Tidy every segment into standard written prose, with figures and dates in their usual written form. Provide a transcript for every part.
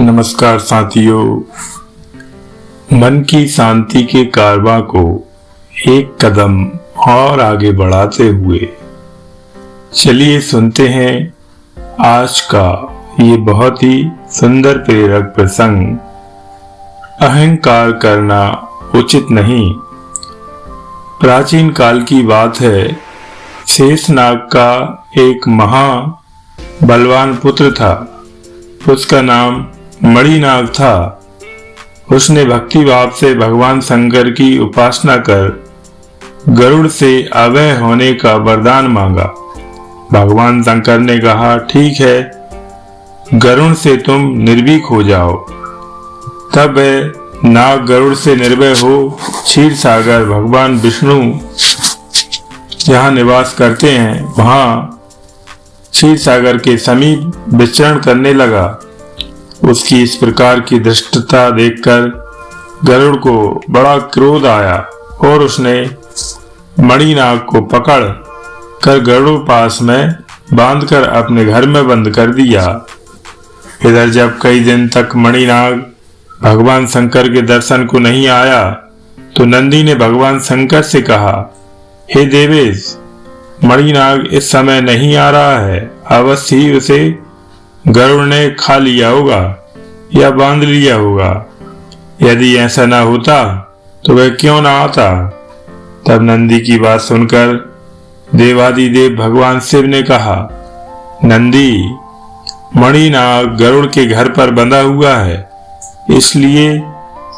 नमस्कार साथियों, मन की शांति के कारवां को एक कदम और आगे बढ़ाते हुए चलिए सुनते हैं आज का ये बहुत ही सुंदर प्रेरक प्रसंग। अहंकार करना उचित नहीं। प्राचीन काल की बात है। शेषनाग का एक महा बलवान पुत्र था। उसका नाम मणिनाग था। उसने भक्ति भाव से भगवान शंकर की उपासना कर गरुड़ से अभय होने का वरदान मांगा। भगवान शंकर ने कहा, ठीक है, गरुड़ से तुम निर्भीक हो जाओ। तब वह नाग गरुड़ से निर्भय हो क्षीर सागर भगवान विष्णु जहाँ निवास करते हैं वहां क्षीर सागर के समीप विचरण करने लगा। उसकी इस प्रकार की धृष्टता देखकर गरुड़ को बड़ा क्रोध आया और उसने मणिनाग को पकड़ कर गरुड़ पास में बांधकर अपने घर में बंद कर दिया। इधर जब कई दिन तक मणिनाग भगवान शंकर के दर्शन को नहीं आया तो नंदी ने भगवान शंकर से कहा, हे देवेश, मणिनाग इस समय नहीं आ रहा है। अवश्य ही उसे गरुड़ ने खा लिया होगा या बांध लिया होगा। यदि ऐसा ना होता तो वह क्यों ना आता। तब नंदी की बात सुनकर देवादिदेव भगवान शिव ने कहा, नंदी, मणिनाग गरुड़ के घर पर बंधा हुआ है, इसलिए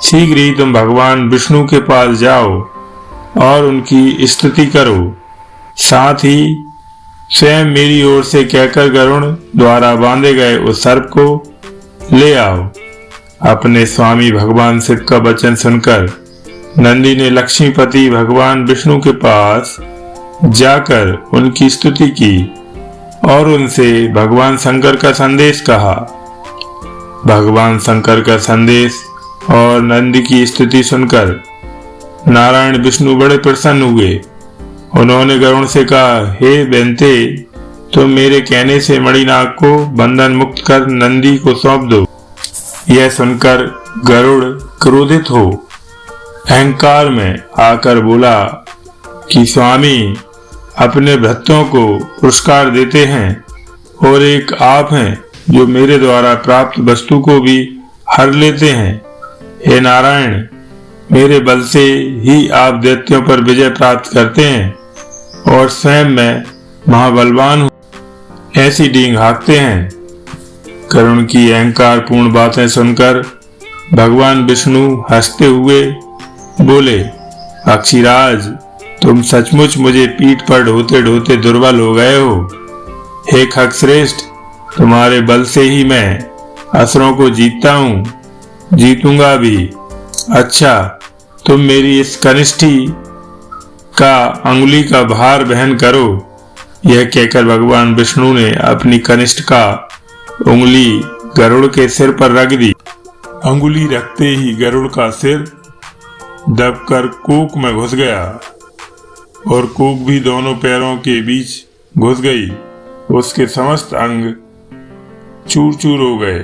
शीघ्र ही तुम भगवान विष्णु के पास जाओ और उनकी स्तुति करो। साथ ही स्वयं मेरी ओर से कहकर गरुड़ द्वारा बांधे गए उस सर्प को ले आओ। अपने स्वामी भगवान शिव का वचन सुनकर नंदी ने लक्ष्मीपति भगवान विष्णु के पास जाकर उनकी स्तुति की और उनसे भगवान शंकर का संदेश कहा। भगवान शंकर का संदेश और नंदी की स्तुति सुनकर नारायण विष्णु बड़े प्रसन्न हुए। उन्होंने गरुड़ से कहा, हे बेंते, तुम मेरे कहने से मणिनाग को बंधन मुक्त कर नंदी को सौंप दो। यह सुनकर गरुड़ क्रोधित हो अहंकार में आकर बोला कि स्वामी अपने भक्तों को पुरस्कार देते हैं और एक आप हैं जो मेरे द्वारा प्राप्त वस्तु को भी हर लेते हैं। हे नारायण, मेरे बल से ही आप दैत्यों पर विजय प्राप्त करते हैं और स्वयं मैं महाबलवान हूँ, ऐसी डींग हाँकते हैं। गरुड़ की अहंकार पूर्ण बातें सुनकर भगवान विष्णु हंसते हुए बोले, अक्षिराज, तुम सचमुच मुझे पीठ पर ढोते ढोते दुर्बल हो गए हो। हे खगश्रेष्ठ, तुम्हारे बल से ही मैं असुरों को जीतता हूँ, जीतूंगा भी। अच्छा, तुम मेरी इस कनिष्ठी का अंगुली का भार वहन करो। यह कहकर भगवान विष्णु ने अपनी कनिष्ठ का उंगली गरुड़ के सिर पर रख दी। अंगुली रखते ही गरुड़ का सिर दबकर कोक में घुस गया और कोक भी दोनों पैरों के बीच घुस गई। उसके समस्त अंग चूर चूर हो गए।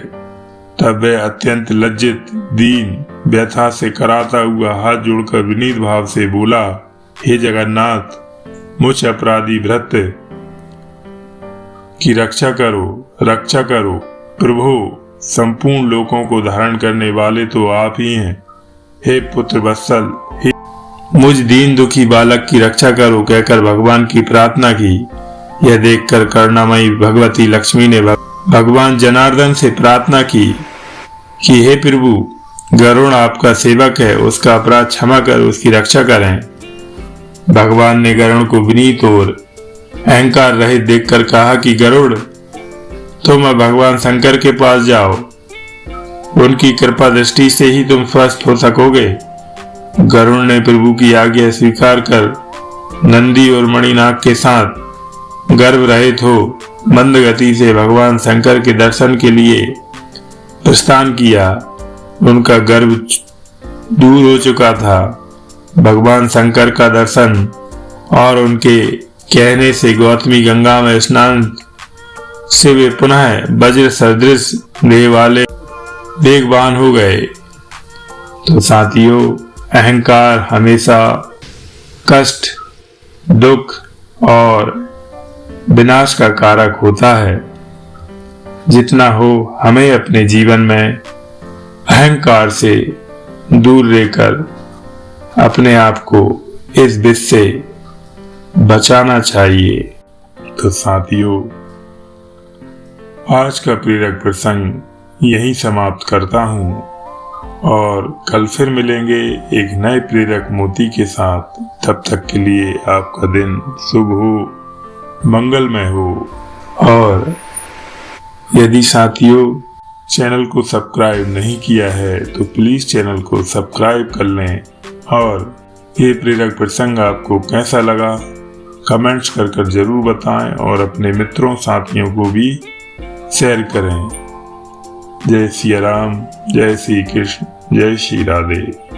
तब वह अत्यंत लज्जित दीन व्यथा से कराता हुआ हाथ जोड़कर विनीत भाव से बोला, हे जगन्नाथ, मुझ अपराधी भृत्य की रक्षा करो प्रभु। संपूर्ण लोकों को धारण करने वाले तो आप ही हैं। हे पुत्र वत्सल, हे मुझ दीन दुखी बालक की रक्षा करो कहकर भगवान की प्रार्थना की। यह देखकर करुणामयी भगवती लक्ष्मी ने भगवान जनार्दन से प्रार्थना की कि हे प्रभु, गरुड़ आपका सेवक है, उसका अपराध क्षमा कर उसकी रक्षा करें। भगवान ने गरुड़ को विनीत और अहंकार रहित देखकर कहा कि गरुड़, तुम अब भगवान शंकर के पास जाओ, उनकी कृपा दृष्टि से ही तुम स्वस्थ हो सकोगे। गरुड़ ने प्रभु की आज्ञा स्वीकार कर नंदी और मणिनाग के साथ गर्भ रहित हो मंद गति से भगवान शंकर के दर्शन के लिए प्रस्थान किया। उनका गर्भ दूर हो चुका था। भगवान शंकर का दर्शन और उनके कहने से गौतमी गंगा में स्नान से वे पुनः वज्र सदृश देह वाले वेगवान हो गए। तो साथियों, अहंकार हमेशा कष्ट, दुख और विनाश का कारक होता है। जितना हो हमें अपने जीवन में अहंकार से दूर रहकर अपने आप को इस विष से बचाना चाहिए। तो साथियों, आज का प्रेरक प्रसंग यही समाप्त करता हूँ और कल फिर मिलेंगे एक नए प्रेरक मोती के साथ। तब तक के लिए आपका दिन शुभ हो, मंगलमय हो। और यदि साथियों चैनल को सब्सक्राइब नहीं किया है तो प्लीज चैनल को सब्सक्राइब कर लें। और ये प्रेरक प्रसंग आपको कैसा लगा कमेंट्स कर जरूर बताएं और अपने मित्रों साथियों को भी शेयर करें। जय सिया राम, जय श्री कृष्ण, जय श्री राधे।